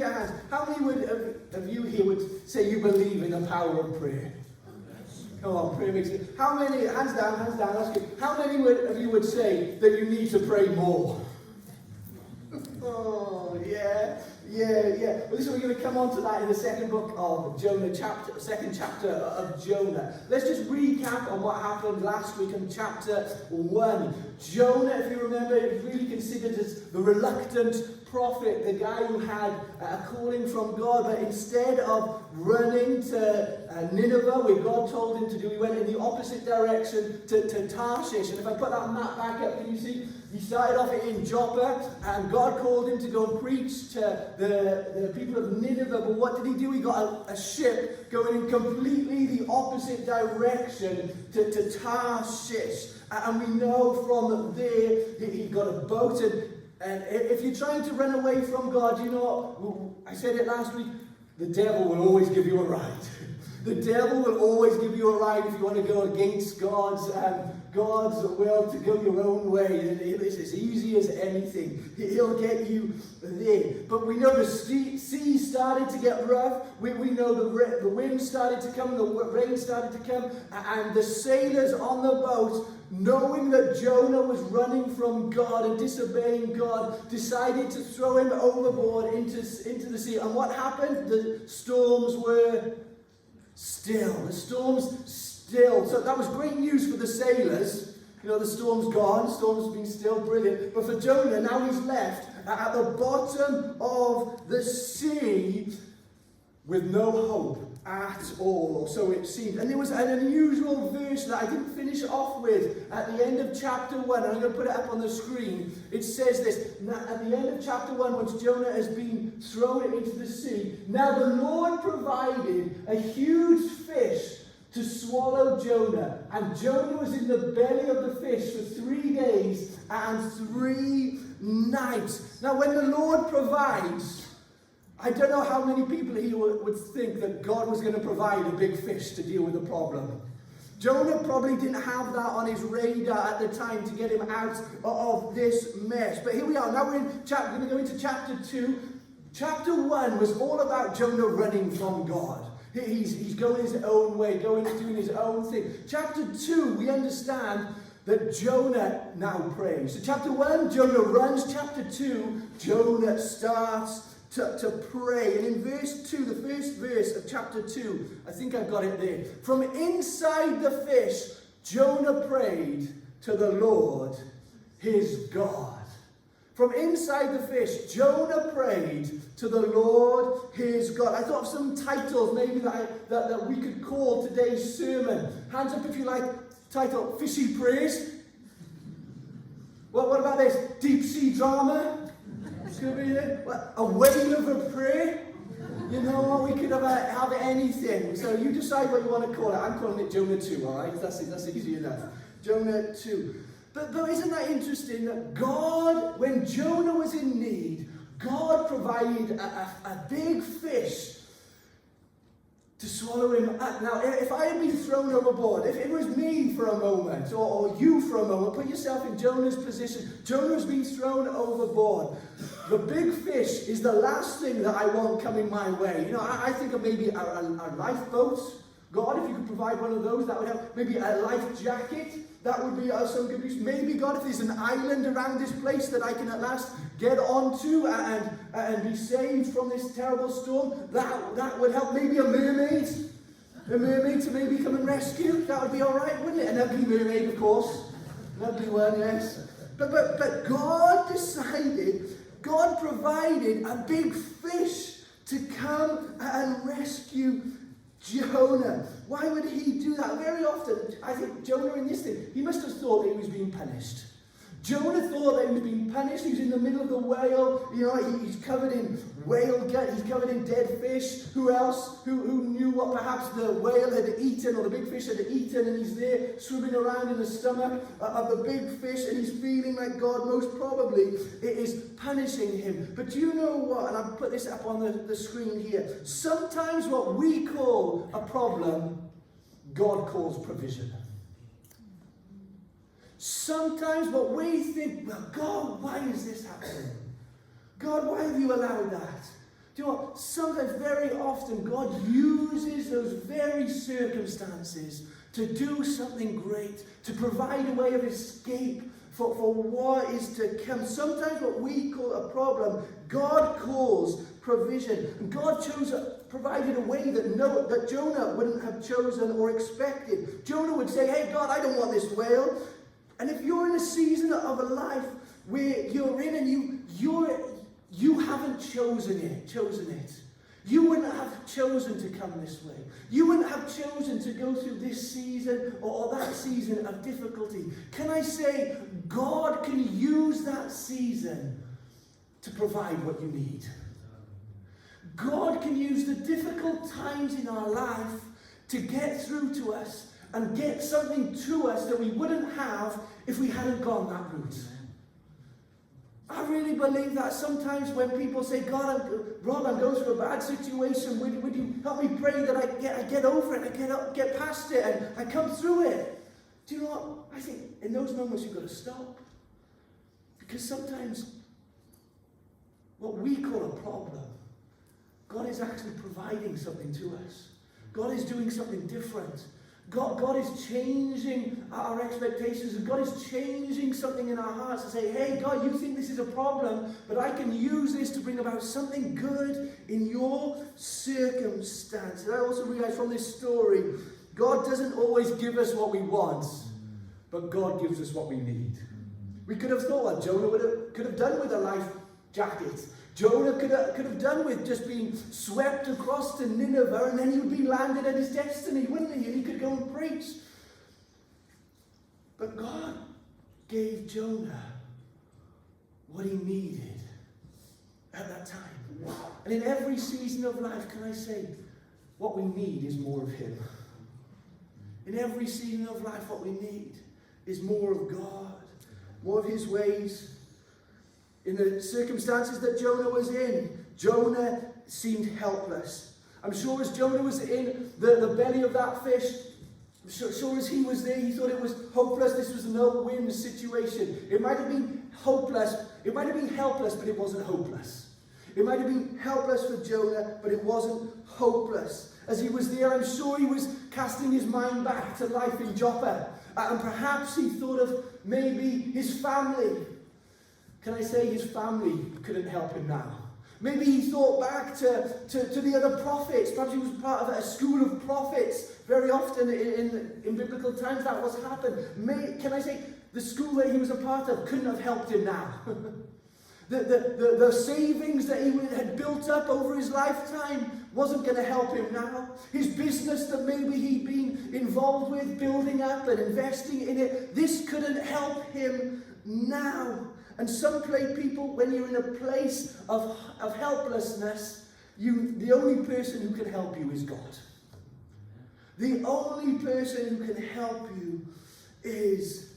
your hands. How many of you here would say you believe in the power of prayer? Come on, prayer makes it. How many, hands down, that's good. How many of you would say that you need to pray more? Oh, yeah. Well, listen, we're going to come on to that in the second book of Jonah, second chapter of Jonah. Let's just recap on what happened last week in chapter 1. Jonah, if you remember, is really considered as the reluctant prophet, the guy who had a calling from God, but instead of running to Nineveh, where God told him to do, he went in the opposite direction to Tarshish. And if I put that map back up, can you see? He started off in Joppa, and God called him to go and preach to the people of Nineveh. But what did he do? He got a ship going in completely the opposite direction to Tarshish. And we know from there he got a boat. And if you're trying to run away from God, you know what? I said it last week, the devil will always give you a ride. The devil will always give you a ride if you want to go against God's will, to go your own way. It's as easy as anything. He'll get you there. But we know the sea started to get rough. We know the wind started to come, the rain started to come, and the sailors on the boat, knowing that Jonah was running from God and disobeying God, decided to throw him overboard into the sea. And what happened? The storms were still. The storms still. So that was great news for the sailors. You know, the storm's gone, storm's been still, brilliant. But for Jonah, now he's left at the bottom of the sea with no hope at all, or so it seemed. And there was an unusual verse that I didn't finish off with at the end of chapter 1, and I'm going to put it up on the screen. It says this, now, at the end of chapter 1, once Jonah has been thrown into the sea, now the Lord provided a huge fish to swallow Jonah. And Jonah was in the belly of the fish for 3 days and 3 nights. Now when the Lord provides, I don't know how many people here would think that God was going to provide a big fish to deal with the problem. Jonah probably didn't have that on his radar at the time to get him out of this mess. But here we are. Now we're going to go into chapter 2. Chapter 1 was all about Jonah running from God. He's going his own way, doing his own thing. Chapter 2, we understand that Jonah now prays. So chapter 1, Jonah runs. Chapter 2, Jonah starts to pray. And in verse 2, the first verse of chapter 2, I think I've got it there. From inside the fish, Jonah prayed to the Lord, his God. From inside the fish, Jonah prayed to the Lord, his God. I thought of some titles maybe that we could call today's sermon. Hands up if you like. Title, Fishy Praise. What about this? Deep Sea Drama. Could be there. A whale of a prayer. You know what? We could have anything. So you decide what you want to call it. I'm calling it Jonah 2, all right? That's easy enough. Jonah 2. But isn't that interesting that God, when Jonah was in need, God provided a big fish to swallow him up. Now, if I had been thrown overboard, if it was me for a moment, or you for a moment, put yourself in Jonah's position. Jonah's been thrown overboard. The big fish is the last thing that I want coming my way. You know, I think of maybe a lifeboat. God, if you could provide one of those, that would help. Maybe a life jacket. That would be some good use. Maybe, God, if there's an island around this place that I can at last get onto and be saved from this terrible storm, that would help. Maybe a mermaid to maybe come and rescue. That would be all right, wouldn't it? An ugly mermaid, of course. An ugly one, yes. But God God provided a big fish to come and rescue Jonah. Why would he do that? Very often, I think Jonah in this thing, he must have thought that he was being punished. Jonah thought that he was being punished. He was in the middle of the whale. You know, he's covered in whale gut. He's covered in dead fish. Who else? Who knew what perhaps the whale had eaten or the big fish had eaten, and he's there swimming around in the stomach of the big fish, and he's feeling like God most probably is punishing him. But do you know what? And I'll put this up on the screen here. Sometimes what we call a problem, God calls provision. Sometimes what we think, well, God, why is this happening? God, why have you allowed that? Do you know what? Sometimes, very often, God uses those very circumstances to do something great, to provide a way of escape for what is to come. Sometimes what we call a problem, God calls provision. And God provided a way that Jonah wouldn't have chosen or expected. Jonah would say, hey God, I don't want this whale. And if you're in a season of a life where you're in and you haven't chosen it. You wouldn't have chosen to come this way. You wouldn't have chosen to go through this season or that season of difficulty. Can I say, God can use that season to provide what you need. God can use the difficult times in our life to get through to us and get something to us that we wouldn't have if we hadn't gone that route. I really believe that sometimes when people say, God, Rob, I'm going through a bad situation, would you help me pray that I get over it, I get past it, and I come through it? Do you know what? I think in those moments you've got to stop. Because sometimes what we call a problem, God is actually providing something to us. God is doing something different. God is changing our expectations, and God is changing something in our hearts to say, hey, God, you think this is a problem, but I can use this to bring about something good in your circumstance. And I also realize from this story, God doesn't always give us what we want, but God gives us what we need. We could have thought what Jonah could have done with a life jacket. Jonah could have done with just being swept across to Nineveh, and then he would be landed at his destiny, wouldn't he? And he could go and preach. But God gave Jonah what he needed at that time. And in every season of life, can I say, what we need is more of him. In every season of life, what we need is more of God, more of his ways. In the circumstances that Jonah was in, Jonah seemed helpless. I'm sure as Jonah was in the belly of that fish, sure as he was there, he thought it was hopeless. This was a no-win situation. It might have been hopeless. It might have been helpless, but it wasn't hopeless. It might have been helpless for Jonah, but it wasn't hopeless. As he was there, I'm sure he was casting his mind back to life in Joppa. And perhaps he thought of maybe his family. Can I say his family couldn't help him now? Maybe he thought back to the other prophets. Perhaps he was part of a school of prophets. Very often in biblical times that was happened. Can I say the school that he was a part of couldn't have helped him now? The savings that he had built up over his lifetime wasn't going to help him now. His business that maybe he'd been involved with, building up and investing in it, this couldn't help him now. And some people, when you're in a place of helplessness, the only person who can help you is God. The only person who can help you is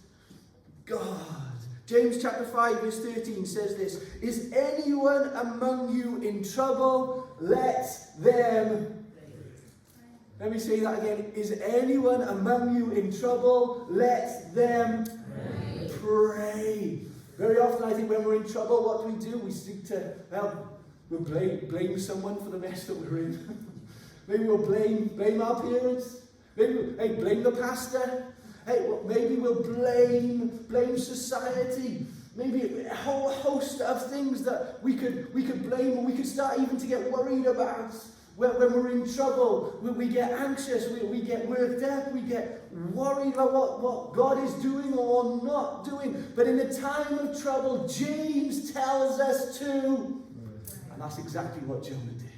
God. James chapter 5 verse 13 says this, is anyone among you in trouble? Let me say that again. Is anyone among you in trouble? Let them pray. Very often, I think when we're in trouble, what do? We seek to, we'll blame someone for the mess that we're in. Maybe we'll blame our parents. Maybe blame the pastor. Maybe we'll blame society. Maybe a whole host of things that we could blame, or we could start even to get worried about. When we're in trouble, we get anxious, we get worked up, we get worried about what God is doing or not doing. But in a time of trouble, James tells us to. And that's exactly what Jonah did.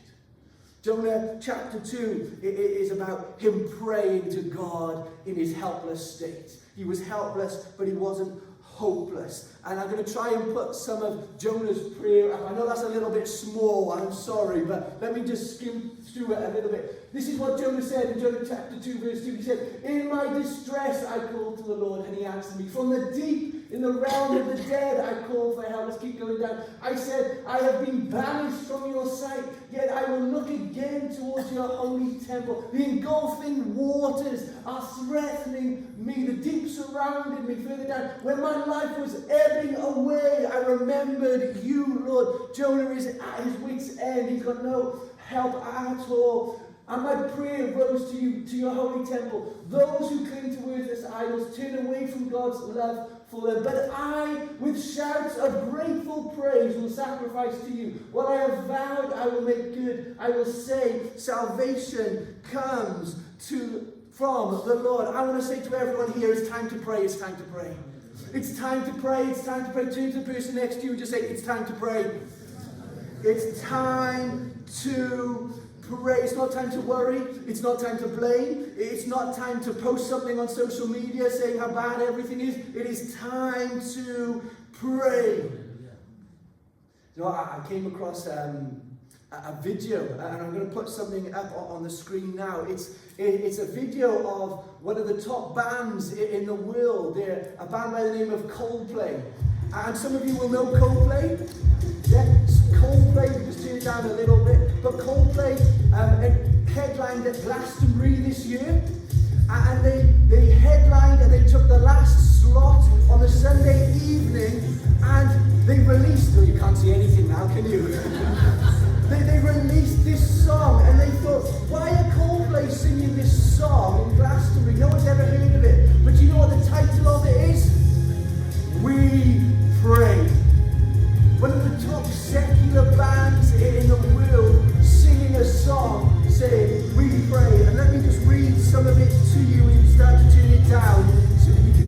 Jonah chapter 2 is about him praying to God in his helpless state. He was helpless, but he wasn't hopeless. And I'm going to try and put some of Jonah's prayer up. I know that's a little bit small, I'm sorry, but let me just skim through it a little bit. This is what Jonah said in Jonah chapter 2 verse 2. He said, in my distress I called to the Lord, and he answered me. From the deep, in the realm of the dead, I called for help. Let's keep going down. I said, I have been banished from your sight, yet I will look again towards your holy temple. The engulfing waters are threatening me. The deep surrounded me. Further down, when my life was ebbing away, I remembered you, Lord. Jonah is at his wit's end. end. He's got no help at all. And my prayer rose to you, to your holy temple. Those who cling to worthless idols turn away from God's love for them. But I, with shouts of grateful praise, will sacrifice to you. What I have vowed, I will make good. I will say, salvation comes from the Lord. I want to say to everyone here, it's time to pray, it's time to pray. It's time to pray, it's time to pray. Turn to the person next to you and just say, it's time to pray. It's time to pray. It's not time to worry. It's not time to blame. It's not time to post something on social media saying how bad everything is. It is time to pray. You know, I came across a video, and I'm going to put something up on the screen now. It's a video of one of the top bands in the world. They're a band by the name of Coldplay. And some of you will know Coldplay. Yeah, Coldplay, just turn it down a little bit. But Coldplay headlined at Glastonbury this year. And they headlined and they took the last slot on a Sunday evening. And they released, well, you can't see anything now, can you? They released this song, and they thought, why are Coldplay singing this song in Glastonbury? No one's ever heard of it. But you know what the title of it is? We Pray. One of the top secular bands